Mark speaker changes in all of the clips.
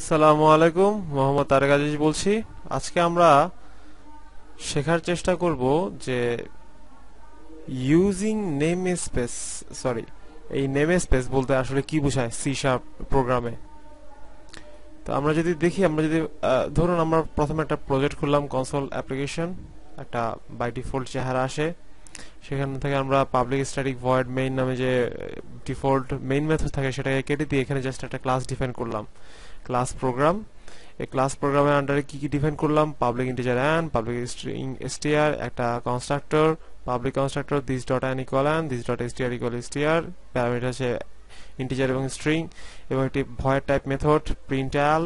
Speaker 1: আসসালামু আলাইকুম, মোহাম্মদ তারেক আজিজ বলছি। আজকে আমরা শেখার চেষ্টা করব যে ইউজিং নেম স্পেস, সরি, এই নেম স্পেস বলতে আসলে কি বোঝায় সি শার্প প্রোগ্রামে। তো আমরা যদি দেখি, আমরা যদি ধরুন আমরা প্রথমে একটা প্রজেক্ট খুললাম, কনসোল অ্যাপ্লিকেশন, একটা বাই ডিফল্ট চেহারা আসে। সেখান থেকে আমরা পাবলিক স্ট্যাটিক ভয়েড মেইন নামে যে ডিফল্ট মেইন মেথড থাকে সেটাকে কেটে দিয়ে এখানে জাস্ট একটা ক্লাস ডিফাইন করলাম, ক্লাস প্রোগ্রাম। এই ক্লাস প্রোগ্রামের আন্ডারে কি কি ডিফাইন করলাম? Public integer an, public string STR, একটা constructor, public constructor this dot an equal an, this dot STR equal STR, parameter হচ্ছে ইন্টিজার এবং স্ট্রিং, এবং একটি ভয়েড টাইপ মেথড প্রিন্টএল,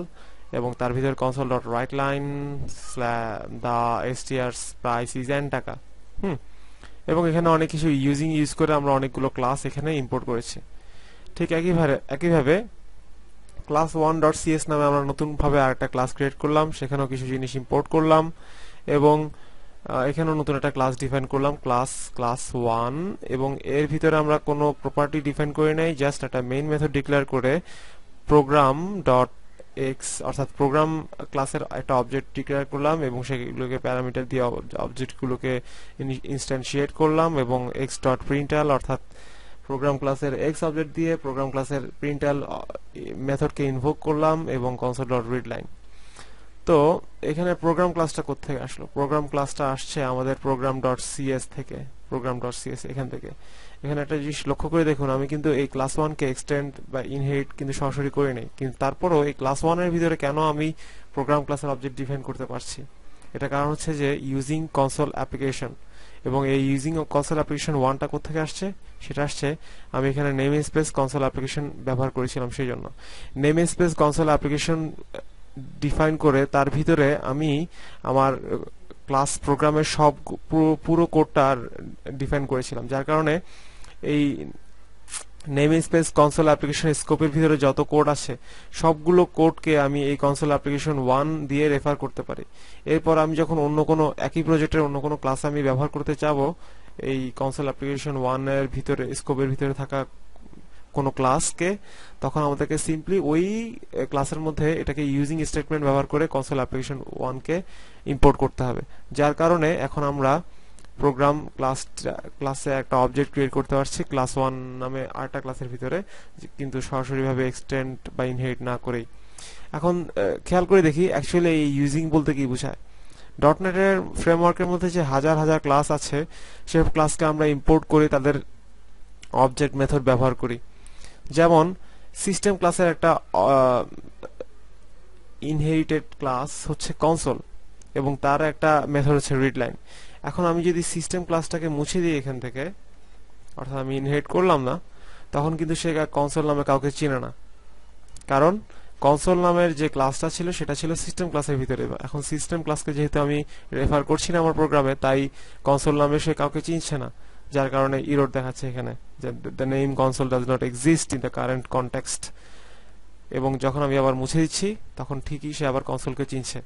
Speaker 1: এবং তার ভিতরে console dot write line the STR price is n টাকা। Hmm এবং এখানে অনেক কিছু ইউজ করে আমরা অনেকগুলো ক্লাস এখানে ইম্পোর্ট করেছি। ঠিক একইভাবে ক্লাস ওয়ান ডট সিএস নামে আমরা নতুনভাবে আরেকটা ক্লাস ক্রিয়েট করলাম, সেখানেও কিছু জিনিস ইম্পোর্ট করলাম, এবং এখানেও নতুন একটা ক্লাস ডিফাইন করলাম, ক্লাস ওয়ান। এবং এর ভিতরে আমরা কোনো প্রপার্টি ডিফাইন করে নাই, জাস্ট একটা মেইন মেথড ডিক্লেয়ার করে প্রোগ্রাম ডট এক্স অর্থাৎ প্রোগ্রাম ক্লাসের একটা অবজেক্ট ডিক্লেয়ার করলাম, এবং সেগুলোকে প্যারামিটার দিয়ে অবজেক্টগুলোকে ইনস্ট্যান্সিয়েট করলাম, এবং এক্স ডট প্রিন্টএল অর্থাৎ প্রোগ্রাম ক্লাসের এক্স অবজেক্ট দিয়ে প্রোগ্রাম ক্লাসের প্রিন্টএল মেথডকে ইনভোক করলাম, এবং কনসোল ডট রিড লাইন। তো এখানে প্রোগ্রাম ক্লাসটা কোত্থেকে আসলো? প্রোগ্রাম ক্লাসটা আসছে আমাদের প্রোগ্রাম ডট সিএস থেকে, প্রোগ্রাম ডট সিএস এখান থেকে। এখানে একটা জিনিস লক্ষ্য করে দেখুন, আমি কিন্তু এই ক্লাস ওয়ানকে এক্সটেন্ড বা ইনহেরিট কিন্তু সরাসরি করে নেই, কিন্তু তারপরও এই ক্লাস ওয়ানের ভিতরে কেন আমি প্রোগ্রাম ক্লাসের অবজেক্ট ডিফাইন করতে পারছি? এটা কারণ হচ্ছে যে ইউজিং কনসোল অ্যাপ্লিকেশন। এবং এই ইউজিং কনসোল অ্যাপ্লিকেশন ওয়ানটা কোথেকে আসছে? সেটা আসছে আমি এখানে নেম স্পেস কনসোল অ্যাপ্লিকেশন ব্যবহার করেছিলাম, সেই জন্য name space console application define করে তার ভিতরে আমি আমার ক্লাস প্রোগ্রামের সব পুরো কোডটা ডিফাইন করেছিলাম, যার কারণে এই নেম স্পেস কনসোল অ্যাপ্লিকেশন স্কোপের ভিতরে যত কোড আছে সবগুলো কোডকে আমি এই কনসোল অ্যাপ্লিকেশন ওয়ান দিয়ে রেফার করতে পারি। এরপর আমি যখন অন্য কোনো একই প্রজেক্টের অন্য কোনো ক্লাস আমি ব্যবহার করতে চাবো, এই কনসোল অ্যাপ্লিকেশন ওয়ানের ভিতরে স্কোপের ভিতরে থাকা কোনো ক্লাসকে, তখন আমাদেরকে সিম্পলি ওই ক্লাসের মধ্যে এটাকে ইউজিং স্টেটমেন্ট ব্যবহার করে কনসোল অ্যাপ্লিকেশন ওয়ানকে ইম্পোর্ট করতে হবে। যার কারণে এখন আমরা প্রোগ্রাম ক্লাসে একটা অবজেক্ট ক্রিয়েট করতে পারছি ক্লাস ওয়ান নামে আরেকটা ক্লাসের ভিতরে, কিন্তু সরাসরিভাবে এক্সটেন্ড বা ইনহেরিট না করেই। এখন খেয়াল করে দেখি অ্যাকচুয়ালি এই ইউজিং বলতে কি বোঝায়। ডট নেটের ফ্রেমওয়ার্কের মধ্যে যে হাজার হাজার ক্লাস আছে, সেসব ক্লাসকে আমরা ইম্পোর্ট করে তাদের অবজেক্ট মেথড ব্যবহার করি। যেমন সিস্টেম ক্লাসের একটা ইনহেরিটেড ক্লাস হচ্ছে কনসোল, এবং তার একটা মেথড হচ্ছে রিড লাইন। এখন আমি যদি সিস্টেম ক্লাসটাকে মুছে দিই এখান থেকে, অর্থাৎ আমি ইনহেরিট করলাম না, তখন কিন্তু সে কনসোল নামে কাউকে চিনে না, কারণ কনসোল নামের যে ক্লাসটা ছিল সেটা ছিল সিস্টেম ক্লাসের ভিতরে। এখন সিস্টেম ক্লাসকে যেহেতু আমি রেফার করছি না আমার প্রোগ্রামে, তাই কনসোল নামে সে কাউকে চিনছে না, যার কারণে ইরর দেখাচ্ছে এখানে যে the name console does not exist in the current context. এবং যখন আমি আবার মুছে দিচ্ছি তখন ঠিকই সে আবার কনসোলকে চিনছে।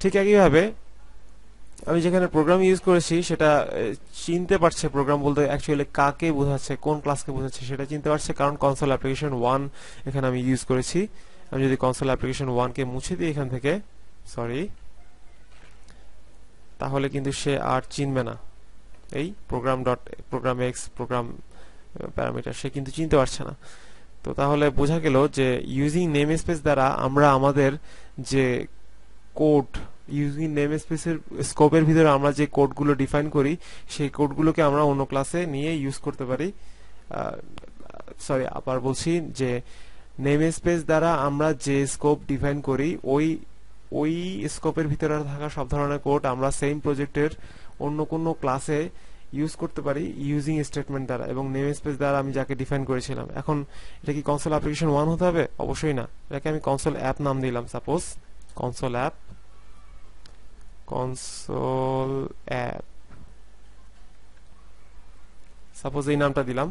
Speaker 1: ঠিক একইভাবে আমি যেখানে প্রোগ্রাম ইউজ করেছি সেটা চিনতে পারছে, প্রোগ্রাম বলতে অ্যাকচুয়ালি কাকে বোঝাচ্ছে, কোন ক্লাসকে বোঝাচ্ছে সেটা চিনতে পারছে, কারণ কনসোল অ্যাপ্লিকেশন ওয়ান এখানে আমি ইউজ করেছি। আমি যদি কনসোল অ্যাপ্লিকেশন ওয়ানকে মুছে দিই এখান থেকে, সরি, তাহলে কিন্তু সে আর চিনবে না এই প্রোগ্রাম এক্স প্রোগ্রাম প্যারামিটার, সে কিন্তু চিনতে পারছে না। তো তাহলে বোঝা গেল যে ইউজিং নেম স্পেস দ্বারা আমরা আমাদের যে কোড, ইউজিং নেম স্পেসের স্কোপের ভিতরে আমরা যে কোডগুলো ডিফাইন করি সেই কোডগুলোকে আমরা অন্য ক্লাসে নিয়ে ইউজ করতে পারি। সরি, আবার বলছি যে নেম স্পেস দ্বারা আমরা যে স্কোপ ডিফাইন করি ওই ওই স্কোপের ভিতরে থাকা সব ধরনের কোড আমরা সেম প্রজেক্টের অন্য কোনো ক্লাসে ইউজ করতে পারি ইউজিং স্টেটমেন্ট দ্বারা এবং নেম স্পেস দ্বারা আমি যাকে ডিফাইন করেছিলাম। এখন এটা কি কনসোল অ্যাপ্লিকেশন ওয়ান হতে হবে? অবশ্যই না, এটাকে আমি কনসোল অ্যাপ নাম দিলাম, suppose console app, console app, suppose এই নামটা দিলাম।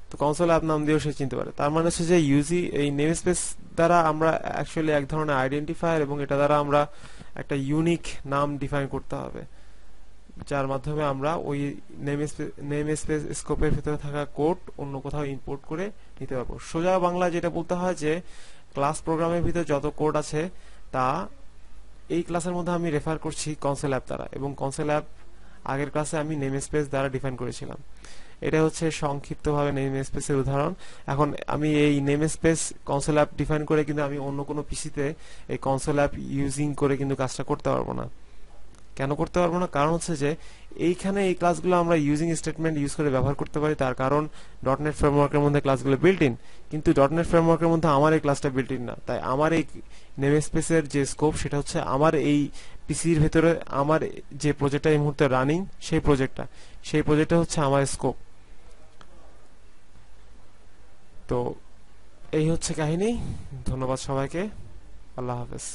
Speaker 1: তো কনসোল অ্যাপ নাম দিয়েও সে চিনতে পারে। তার মানে হচ্ছে যে এই নেম স্পেস দ্বারা আমরা অ্যাকচুয়ালি এক ধরনের আইডেন্টিফায়ার, এবং এটা দ্বারা আমরা একটা ইউনিক নাম ডিফাইন করতে হবে, যার মাধ্যমে আমরা ওই নেম স্পেস স্কোপের ভিতরে থাকা কোড অন্য কোথাও ইম্পোর্ট করে নিতে পারবো। সোজা বাংলা যেটা বলতে হয় যে ক্লাস প্রোগ্রামের ভিতরে যত কোড আছে তা এই ক্লাসের মধ্যে আমি রেফার করছি কনসোল অ্যাপ দ্বারা, এবং কনসোল অ্যাপ আগের ক্লাসে আমি নেম স্পেস দ্বারা ডিফাইন করেছিলাম। এটা হচ্ছে সংক্ষিপ্তভাবে নেম স্পেসের উদাহরণ। এখন আমি এই name space console app define করে কিন্তু আমি অন্য কোনো পিসিতে এই কনসোল অ্যাপ ইউজিং করে কিন্তু কাজটা করতে পারবো না। কেন করতে পারবো না? কারণ হচ্ছে যে এইখানে এই ক্লাসগুলো আমরা ইউজিং স্টেটমেন্ট ইউজ করে ব্যবহার করতে পারি, তার কারণ ডটনেট ফ্রেমওয়ার্কের মধ্যে ক্লাসগুলো বিল্ট ইন, কিন্তু ডটনেট ফ্রেমওয়ার্কের মধ্যে আমার এই ক্লাসটা বিল্ট ইন না। তাই আমার এই নেম স্পেসের যে স্কোপ সেটা হচ্ছে আমার এই পিসির ভেতরে আমার যে প্রজেক্টটা এই মুহূর্তে রানিং সেই প্রজেক্টটা হচ্ছে আমার স্কোপ। তো এই হচ্ছে কাহিনী। ধন্যবাদ সবাইকে। আল্লাহ হাফেজ।